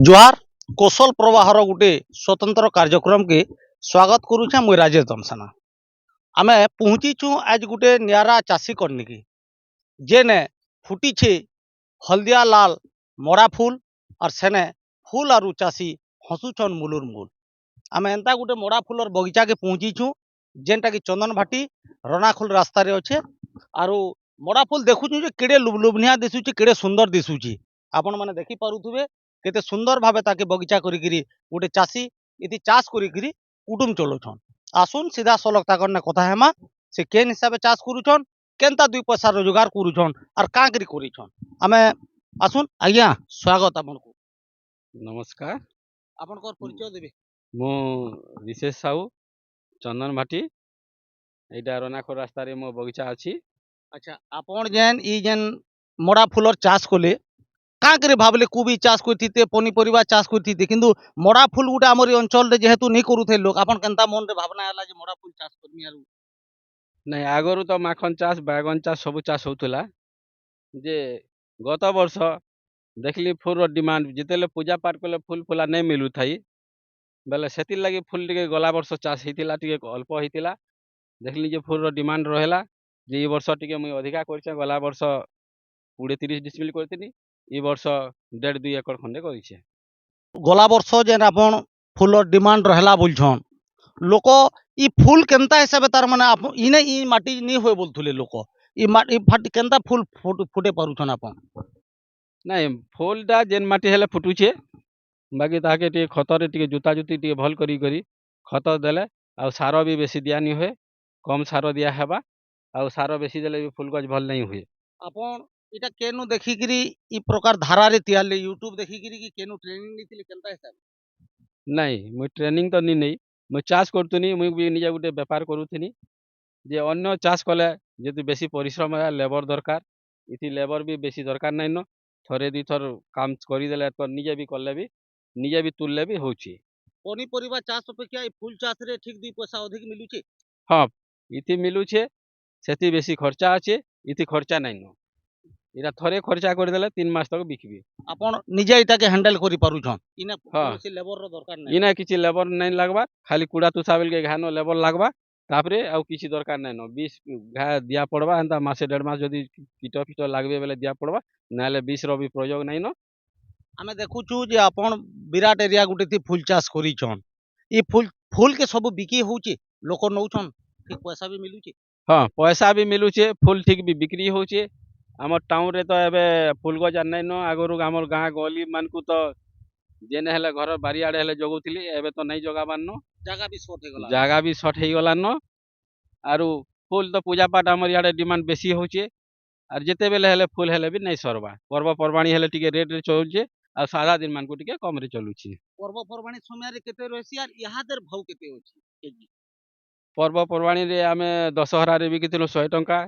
जोहार कौशल प्रवाहर गोटे स्वतंत्र कार्यक्रम के स्वागत करुछे मुई राजेश दमसाना। आमे पहुँचीचु आज गोटे नियारा चाषी करनी की जेने फुटी छे हल्दिया लाल मरा फूल और सेने फूल आरु चाषी हसुछन मुलुर मुल। आमे एंता गोटे मरा फूलर बगीचा के पहुँचीचु जेनटा की चंदन भाटी रणाखोल रास्ता रे अच्छे। आरु मरा फूल देखुछु जे केड़े लुभलुभनिया दिसुची केड़े सुंदर दिसुची। आपण माने देखि पारुथुबे केते सुंदर भावे ताके बगीचा करिकिरी गोटे चाषी इति चाष करिकिरी कुटुम चलोछन। आसुन सीधा सलख ताकर ने कथा हेमा से केन हिसाबे चाष करूछन केनता दुई पैसा रोजगार करूछन और का करी करिछन। आमे आसुन आज्ञा स्वागत आपनको। नमस्कार। आपनकर परिचय देबे। मु विशेष साहू चंदन भाटी एटा रनाखोर रास्ता रे मो बगीचा अछि। अच्छा आपण जेन ई जेन मरा फूलर चाष कले का करे भाबले कोबी चाष करथिते पनीपरिबा चाष करथिते किंतु मरा फूल गुटे हमर अंचल रे जेहेतु नहीं करूथे लोग आपण केनता मन रे भावना आला जे मरा फूल चाष करमी आरु नहीं आगरु तो माखन चाष बैगन चाष सब चाष होतला जे गत वर्ष देखली फूल रो डिमांड जितेले पूजा पाठ कले फूल फुला नहीं मिलु थाई बेले सेति लगी फूल टिके गला वर्ष चाष हेतिला टिके अल्प हेतिला देखली जे फूल रो डिमांड रहेला जे ई वर्ष टिके मुई अधिका करछे गला वर्ष 20-30 डिसमिल करथिनी ई वर्ष 1.5-2 एकड़ खंडे करिछे। गला वर्ष जेन आपण फूलर डिमांड रहला बोलछन लोक ई फूल केनता हिसाबे तार माने आप इने ई माटी नहीं होय बोलथुले लोक ई माटी फाटी केनता फूल फुटे पारुछन आपण नहीं फूलटा जेन माटी हेले फुटुछे बाकी ताके टिके खतरे टिके जुता जुती टिके भल करी खत देले आउ सार भी बेसी दिया नहीं हुए कम सार दिया हेबा आउ सार बेसी देले भी फूल गछ भल नहीं हुए। आपण इटा केनु देखिकिरी ई प्रकार धारा रे तियाले यूट्यूब देखिकिरी कि केनु ट्रेनिंग नीतिले केनता हिसाबे नहीं मुई ट्रेनिंग तो नहीं मुई चाष करतुनी मुई भी निजे गुटे व्यापार करूथिनी जे अन्य चाष कले जदि बेसी परिश्रम है लेबर दरकार इति लेबर भी बेसी दरकार नहीं न थरे दी थर काम करिदेले तो निजे भी कले भी निजे भी तुलले भी होची। पनीपरिबा चाष अपेक्षा ई फूल चाष रे ठीक दुई पैसा अधिक मिलुचे। हाँ इति मिलुछे सेति बेसी खर्चा अच्छे इति खर्चा नहीं न इरा थरे खर्चा करदेले 3 मास तक बिकबी। आपण निजे इटा के हैंडल करि पारुछन इने हाँ कोनोसी लेबर रो दरकार नै इना किछि लेबर नहीं लगवा खाली कूड़ा तुसा बेल के घानो लेबर लगवा तापरे आउ किछि दरकार नहीं न 20 घा दिया पड़वा एंता मासे 1.5 मास जदि कीट फीट लागबे बेले दिया पड़वा नाले 20 रो भी प्रयोग नहीं न। आमे देखुछु जे आपण विराट एरिया गुटे थी फूल चाष करिछन ई फूल फूल के सब बिकी होउचे लोक नउछन ठीक पैसा भी मिलुचे। हाँ पैसा भी मिलुचे फूल ठीक भी बिक्री होचे आमर टाउन रे तो एबे फूल गछ नहीं न आगरु आमर गाँ गली मानकु तो जेने हेले घर बारी आड़े हेले जगुथिली एबे तो नहीं जगाबान न जागा भी शॉर्ट हे गला जागा भी शॉर्ट हो गला न आरु फूल तो पूजा पाठ आमर इआड़े डिमांड बेसी होचे आर जेते बेले हेले फूल हेले भी नहीं सरबा पर्व पर्वाणी हेले टिके रेट रे चलुचे आ सादा दिन मानकु टिके कम रे चलुची। पर्व परबाणी समय रे केते रहसी यार इहादर भाव केते होची केजी पर्व पर्वाणी रे आमे दशहरा रे बिकिथिलु 100 टंका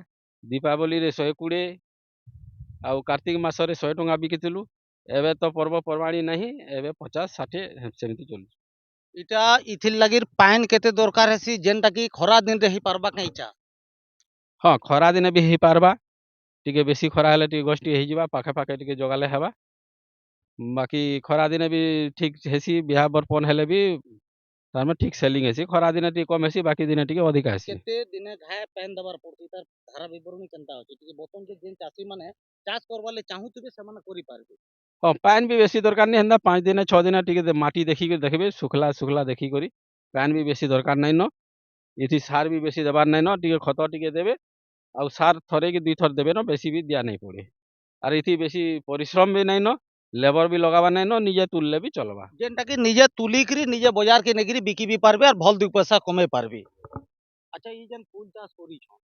दीपावली रे 120 आउ कार्तिक मास रे 100 टंका बिकिथिलु एबे तो पर्व पर्वाणी नहीं एबे 50-60 सेमति चलुची। इटा इथिल लागिर पाइन केते दरकार हेसी जेनटा की खरा दिन रे ही पारबा कैचा। हाँ खरा दिने भी ही पारबा टिके बेसी खरा हेले टिके गछटी हेई जिबा पाखे पाखे टिके जगाले हेबा बाकी खरा दिने भी ठीक हेसी बिहा बरपन हेले भी तारमे ठीक सेलिंग हेसी खरा दिने टिके कम हेसी बाकी दिने टिके अधिका हेसी। केते दिने घाय पैन दबार पड़ती तार धारा विवरणी केनता होची टिके बतन जे जेन चासी माने चाष करबाले चाहुथिबे ସେମାନେ करि पारबे। हाँ पानी भी बेसी दरकार नहीं हेन्दा 5 दिन 6 दिन टिके माटी देखी के देखबे सुखला सुखला देखी करी पानी भी बेसी दरकार नहीं न इथि सार भी बेसी देबार नहीं न टिके खत टिके देबे आउ सार थरे कि 2 थर देबे न बेसी भी दिया नहीं पड़े आर इथि बेसी परिश्रम भी नहीं न लेबर भी लगावा नहीं न निजे तुलले भी चलबा जेनटा कि निजे तुलिकरी निजे बाजार के नेगिरी बिकी भी पारबे और भल दुई पैसा कमे पारबे। अच्छा ई जेन फूल चाष करिछन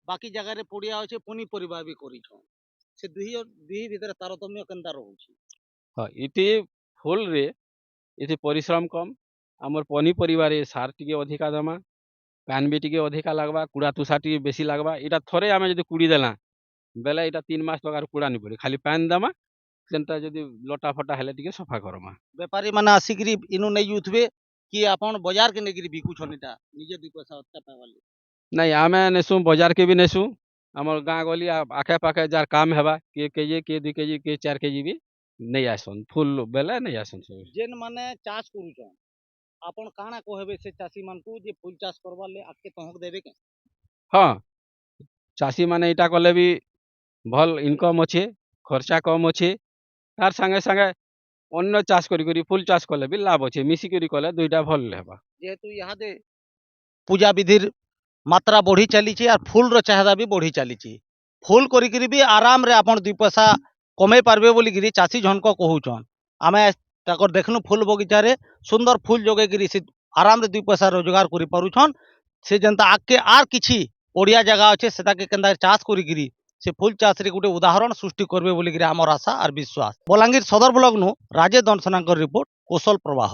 बाकी जगह रे पड़िया अछि पनीपरिबा भी करिछन से दुही भितर तारतम्य केनता रहउची। हाँ इथि फूल रे इथि परिश्रम कम आमर पनीपरिबा रे सार टिके अधिका देमा पानी भी टिके अधिका लागबा कूड़ा तुषा टिके बेसी लागबा इटा थरे आमे जदि कुड़ी देला बेले इटा 3 मास तक आर कूड़ा नहीं पड़े खाली पानी देमा सेंटा जदि लटा फटा हेले टिके सफा करमा। व्यापारी माने आसिकरी इनु नै युथबे कि आपण बाजार के नेगिरी बिकुछन इटा निजे दुई पैसा अच्छा पावाले। नहीं आमे नेसु बाजार के भी नेसु आमर गाँ गली आखे पाखे जार काम हेबा के केजी के 2 केजी के 4 केजी भी ନେଇ ଆସନ୍ ଫୁଲ୍ ବେଲେ ନେଇ ଆସନ୍ ସବୁ। ଯେନ୍ ମାନେ ଚାଷ କରୁଛନ୍ ଆପଣ କାଣା କହିବେ ସେ ଚାଷୀ ମାନଙ୍କୁ ଯେ ଫୁଲ ଚାଷ କରବାର୍ ଲାଗି ଆଗକେ ତମକୁ ଦେବେ କେ? ହଁ, ଚାଷୀମାନେ ଇଟା କଲେ ବି ଭଲ୍ ଇନକମ୍ ଅଛେ, ଖର୍ଚ୍ଚା କମ୍ ଅଛେ, ତାର୍ ସାଙ୍ଗେ ସାଙ୍ଗେ ଅନ୍ୟ ଚାଷ କରି ଫୁଲ୍ ଚାଷ କଲେ ବି ଲାଭ ଅଛେ, ମିଶିକରି କଲେ ଦୁଇଟା ଭଲ୍ ହେବା। ଯେହେତୁ ଇହାଦେ ପୂଜା ବିଧିର ମାତ୍ରା ବଢ଼ି ଚାଲିଛି আর ফুলର ଚାହିଦା ବି ବଢ଼ି ଚାଲିଛି। ফুল କରିକିରି ବି ଆରାମରେ ଆପଣ ଦୁଇ ପଇସା କମେଇ ପାରବେ ବୋଲିକିରି ଚାଷୀ ଜଣକ କହୁଛନ୍। ଆମେ ତାଙ୍କର ଦେଖନୁ ଫୁଲ ବଗିଚାରେ ସୁନ୍ଦର ଫୁଲ ଯୋଗେଇକିରି ସେ ଆରାମରେ ଦୁଇ ପଇସା ରୋଜଗାର କରିପାରୁଛନ୍। ସେ ଯେନ୍ତା ଆଗକେ ଆର୍ କିଛି ପଡ଼ିଆ ଜାଗା ଅଛେ ସେଟାକେ କେନ୍ତା ଚାଷ କରିକିରି ସେ ଫୁଲ ଚାଷରେ ଗୋଟେ ଉଦାହରଣ ସୃଷ୍ଟି କରିବେ ବୋଲିକିରି ଆମର ଆଶା আর ବିଶ୍ୱାସ। ବଲାଙ୍ଗୀର ସଦର ବ୍ଲକନୁ ରାଜେଶ ଦଣ୍ଡସେନାଙ୍କ ରିପୋର୍ଟ କୁଶଲ ପ୍ରବାହ।